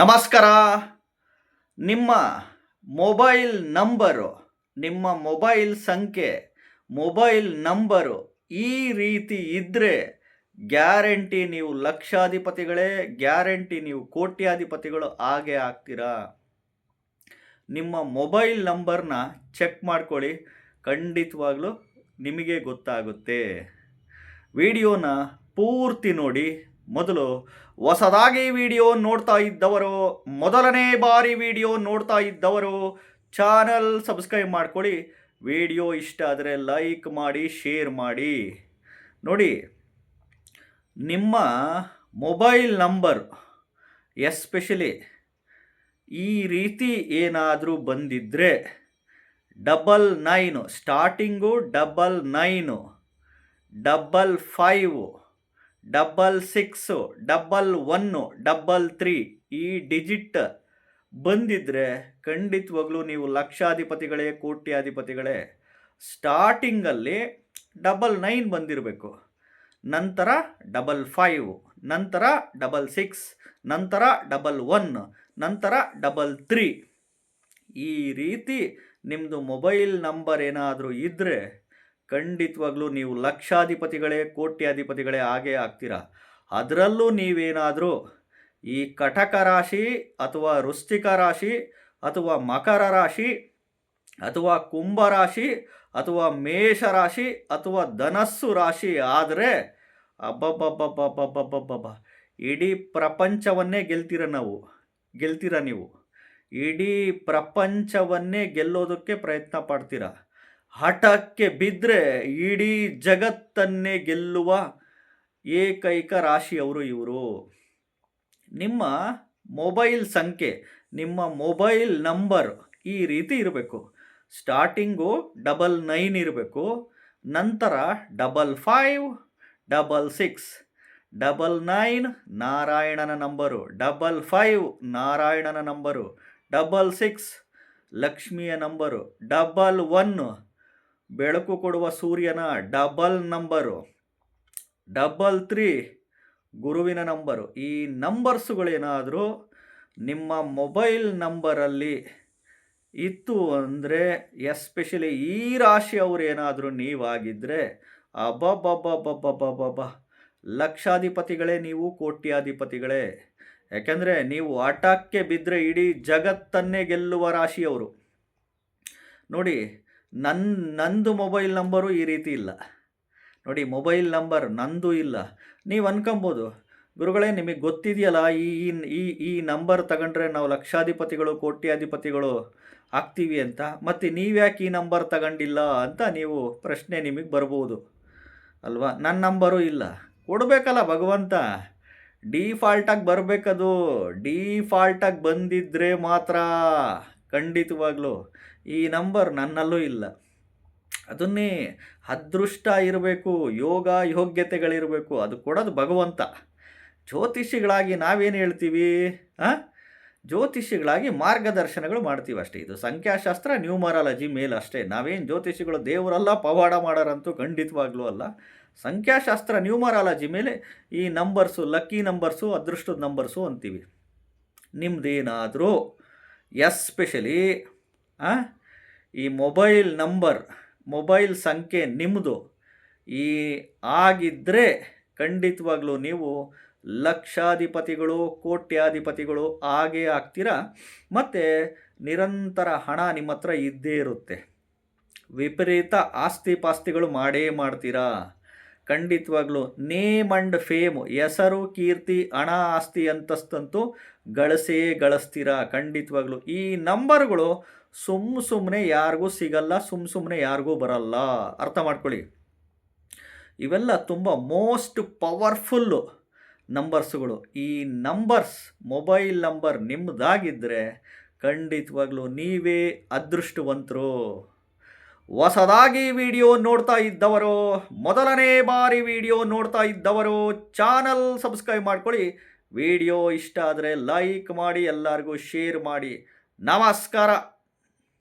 ನಮಸ್ಕಾರ. ನಿಮ್ಮ mobile number, ನಿಮ್ಮ ಮೊಬೈಲ್ ಸಂಖ್ಯೆ, ಮೊಬೈಲ್ ನಂಬರು ಈ ರೀತಿ ಇದ್ದರೆ ಗ್ಯಾರಂಟಿ ನೀವು ಲಕ್ಷಾಧಿಪತಿಗಳೇ, ಗ್ಯಾರಂಟಿ ನೀವು ಕೋಟ್ಯಾಧಿಪತಿಗಳು ಆಗೇ ಆಗ್ತೀರಾ. ನಿಮ್ಮ ಮೊಬೈಲ್ ನಂಬರ್ನ ಚೆಕ್ ಮಾಡ್ಕೊಳ್ಳಿ, ಖಂಡಿತವಾಗ್ಲೂ ನಿಮಗೆ ಗೊತ್ತಾಗುತ್ತೆ. ವಿಡಿಯೋನ ಪೂರ್ತಿ ನೋಡಿ. ಮೊದಲು ಹೊಸದಾಗಿ ವಿಡಿಯೋ ನೋಡ್ತಾ ಇದ್ದವರು, ಮೊದಲನೇ ಬಾರಿ ವಿಡಿಯೋ ನೋಡ್ತಾ ಇದ್ದವರು ಚಾನಲ್ ಸಬ್ಸ್ಕ್ರೈಬ್ ಮಾಡ್ಕೊಳ್ಳಿ. ವಿಡಿಯೋ ಇಷ್ಟ ಆದರೆ ಲೈಕ್ ಮಾಡಿ, ಶೇರ್ ಮಾಡಿ. ನೋಡಿ, ನಿಮ್ಮ ಮೊಬೈಲ್ ನಂಬರ್ ಎಸ್ಪೆಷಲಿ ಈ ರೀತಿ ಏನಾದರೂ ಬಂದಿದ್ದರೆ 99 ಸ್ಟಾರ್ಟಿಂಗು, 99 55 66 11 33 ಈ ಡಿಜಿಟ್ ಬಂದಿದ್ದರೆ ಖಂಡಿತವಾಗ್ಲೂ ನೀವು ಲಕ್ಷಾಧಿಪತಿಗಳೇ, ಕೋಟ್ಯಾಧಿಪತಿಗಳೇ. ಸ್ಟಾರ್ಟಿಂಗಲ್ಲಿ 99 ಬಂದಿರಬೇಕು, ನಂತರ 55, ನಂತರ 66, ನಂತರ 11, ನಂತರ 33 ಈ ರೀತಿ ನಿಮ್ಮದು ಮೊಬೈಲ್ ನಂಬರ್ ಏನಾದರೂ ಇದ್ದರೆ ಖಂಡಿತವಾಗ್ಲೂ ನೀವು ಲಕ್ಷಾಧಿಪತಿಗಳೇ, ಕೋಟ್ಯಾಧಿಪತಿಗಳೇ ಆಗೇ ಆಗ್ತೀರಾ. ಅದರಲ್ಲೂ ನೀವೇನಾದರೂ ಈ ಕಟಕ ರಾಶಿ ಅಥವಾ ವೃಶ್ಚಿಕ ರಾಶಿ ಅಥವಾ ಮಕರ ರಾಶಿ ಅಥವಾ ಕುಂಭ ರಾಶಿ ಅಥವಾ ಮೇಷ ರಾಶಿ ಅಥವಾ ಧನಸ್ಸು ರಾಶಿ ಆದರೆ ಅಬ್ಬಬ್ಬಬ್ಬಬ್ಬಬ್ಬಬ್ಬಬ್ಬ ಇಡೀ ಪ್ರಪಂಚವನ್ನೇ ಗೆಲ್ತೀರ ನೀವು. ಇಡೀ ಪ್ರಪಂಚವನ್ನೇ ಗೆಲ್ಲೋದಕ್ಕೆ ಪ್ರಯತ್ನ ಪಡ್ತೀರಾ. ಹಠಕ್ಕೆ ಬಿದ್ದರೆ ಇಡೀ ಜಗತ್ತನ್ನೇ ಗೆಲ್ಲುವ ಏಕೈಕ ರಾಶಿಯವರು ಇವರು. ನಿಮ್ಮ ಮೊಬೈಲ್ ಸಂಖ್ಯೆ, ನಿಮ್ಮ ಮೊಬೈಲ್ ನಂಬರ್ ಈ ರೀತಿ ಇರಬೇಕು. ಸ್ಟಾರ್ಟಿಂಗು 99 ಇರಬೇಕು, ನಂತರ 55 66 99 ನಾರಾಯಣನ ನಂಬರು, 55 ನಾರಾಯಣನ ನಂಬರು, 66 ಲಕ್ಷ್ಮಿಯ ನಂಬರು, 11 ಬೆಳಕು ಕೊಡುವ ಸೂರ್ಯನ ಡಬಲ್ ನಂಬರು, 33 ಗುರುವಿನ ನಂಬರು. ಈ ನಂಬರ್ಸುಗಳೇನಾದರೂ ನಿಮ್ಮ ಮೊಬೈಲ್ ನಂಬರಲ್ಲಿ ಇತ್ತು ಅಂದರೆ, ಎಸ್ಪೆಷಲಿ ಈ ರಾಶಿಯವರು ಏನಾದರೂ ನೀವಾಗಿದ್ದರೆ ಅಬ್ಬಬ್ಬಬ್ಬಬ್ಬಬ್ಬಬ್ಬಬ್ಬ ಲಕ್ಷಾಧಿಪತಿಗಳೇ ನೀವು, ಕೋಟ್ಯಾಧಿಪತಿಗಳೇ. ಯಾಕೆಂದರೆ ನೀವು ಆಟಕ್ಕೆ ಬಿದ್ದರೆ ಇಡೀ ಜಗತ್ತನ್ನೇ ಗೆಲ್ಲುವ ರಾಶಿಯವರು. ನೋಡಿ, ನಂದು ಮೊಬೈಲ್ ನಂಬರು ಈ ರೀತಿ ಇಲ್ಲ. ನೋಡಿ, ಮೊಬೈಲ್ ನಂಬರ್ ನಂದು ಇಲ್ಲ. ನೀವು ಅನ್ಕೊಬೋದು, ಗುರುಗಳೇ ನಿಮಗೆ ಗೊತ್ತಿದೆಯಲ್ಲ ಈ ನಂಬರ್ ತಗೊಂಡ್ರೆ ನಾವು ಲಕ್ಷಾಧಿಪತಿಗಳು, ಕೋಟ್ಯಾಧಿಪತಿಗಳು ಆಗ್ತೀವಿ ಅಂತ, ಮತ್ತು ನೀವ್ಯಾಕೆ ಈ ನಂಬರ್ ತಗೊಂಡಿಲ್ಲ ಅಂತ ನೀವು ಪ್ರಶ್ನೆ ನಿಮಗೆ ಬರ್ಬೋದು ಅಲ್ವಾ. ನನ್ನ ನಂಬರು ಇಲ್ಲ, ಕೊಡಬೇಕಲ್ಲ ಭಗವಂತ. ಡಿಫಾಲ್ಟಾಗಿ ಬರಬೇಕದು. ಡಿಫಾಲ್ಟಾಗಿ ಬಂದಿದ್ದರೆ ಮಾತ್ರ ಖಂಡಿತವಾಗ್ಲೂ. ಈ ನಂಬರ್ ನನ್ನಲ್ಲೂ ಇಲ್ಲ. ಅದನ್ನೇ ಅದೃಷ್ಟ ಇರಬೇಕು, ಯೋಗ ಯೋಗ್ಯತೆಗಳಿರಬೇಕು, ಅದು ಕೊಡೋದು ಭಗವಂತ. ಜ್ಯೋತಿಷಿಗಳಾಗಿ ನಾವೇನು ಹೇಳ್ತೀವಿ? ಜ್ಯೋತಿಷಿಗಳಾಗಿ ಮಾರ್ಗದರ್ಶನಗಳು ಮಾಡ್ತೀವಿ ಅಷ್ಟೇ. ಇದು ಸಂಖ್ಯಾಶಾಸ್ತ್ರ, ನ್ಯೂಮರಾಲಜಿ ಮೇಲೆ ಅಷ್ಟೇ. ನಾವೇನು ಜ್ಯೋತಿಷಿಗಳು ದೇವರಲ್ಲ, ಪವಾಡ ಮಾಡೋರಂತೂ ಖಂಡಿತವಾಗ್ಲೂ ಅಲ್ಲ. ಸಂಖ್ಯಾಶಾಸ್ತ್ರ, ನ್ಯೂಮರಾಲಜಿ ಮೇಲೆ ಈ ನಂಬರ್ಸು, ಲಕ್ಕಿ ನಂಬರ್ಸು, ಅದೃಷ್ಟದ ನಂಬರ್ಸು ಅಂತೀವಿ. ನಿಮ್ಮದೇನಾದರೂ ಎಸ್ಪೆಷಲಿ ಈ ಮೊಬೈಲ್ ನಂಬರ್, ಮೊಬೈಲ್ ಸಂಖ್ಯೆ ನಿಮ್ಮದು ಈ ಆಗಿದ್ದರೆ ಖಂಡಿತವಾಗ್ಲೂ ನೀವು ಲಕ್ಷಾಧಿಪತಿಗಳು, ಕೋಟ್ಯಾಧಿಪತಿಗಳು ಆಗೇ ಆಗ್ತೀರಾ. ಮತ್ತು ನಿರಂತರ ಹಣ ನಿಮ್ಮ ಹತ್ರ ಇದ್ದೇ ಇರುತ್ತೆ. ವಿಪರೀತ ಆಸ್ತಿ ಪಾಸ್ತಿಗಳು ಮಾಡೇ ಮಾಡ್ತೀರಾ. ಖಂಡಿತವಾಗ್ಲೂ ನೇಮ್ ಆ್ಯಂಡ್ ಫೇಮ್, ಹೆಸರು, ಕೀರ್ತಿ, ಹಣ, ಆಸ್ತಿ, ಅಂತಸ್ತಂತೂ ಗಳಿಸ್ತೀರಾ ಖಂಡಿತವಾಗ್ಲೂ. ಈ ನಂಬರ್ಗಳು ಸುಮ್ಮನೆ ಯಾರಿಗೂ ಸಿಗಲ್ಲ, ಸುಮ್ಮನೆ ಯಾರಿಗೂ ಬರಲ್ಲ. ಅರ್ಥ ಮಾಡ್ಕೊಳ್ಳಿ. ಇವೆಲ್ಲ ತುಂಬ ಮೋಸ್ಟ್ ಪವರ್ಫುಲ್ಲು ನಂಬರ್ಸ್ಗಳು. ಈ ನಂಬರ್ಸ್, ಮೊಬೈಲ್ ನಂಬರ್ ನಿಮ್ಮದಾಗಿದ್ದರೆ ಖಂಡಿತವಾಗ್ಲೂ ನೀವೇ ಅದೃಷ್ಟವಂತರು. ಹೊಸದಾಗಿ ವಿಡಿಯೋ ನೋಡ್ತಾ ಇದ್ದವರು, ಮೊದಲನೇ ಬಾರಿ ವಿಡಿಯೋ ನೋಡ್ತಾ ಇದ್ದವರು ಚಾನಲ್ ಸಬ್ಸ್ಕ್ರೈಬ್ ಮಾಡ್ಕೊಳ್ಳಿ. ವಿಡಿಯೋ ಇಷ್ಟ ಆದರೆ ಲೈಕ್ ಮಾಡಿ, ಎಲ್ಲರಿಗೂ ಶೇರ್ ಮಾಡಿ. ನಮಸ್ಕಾರ.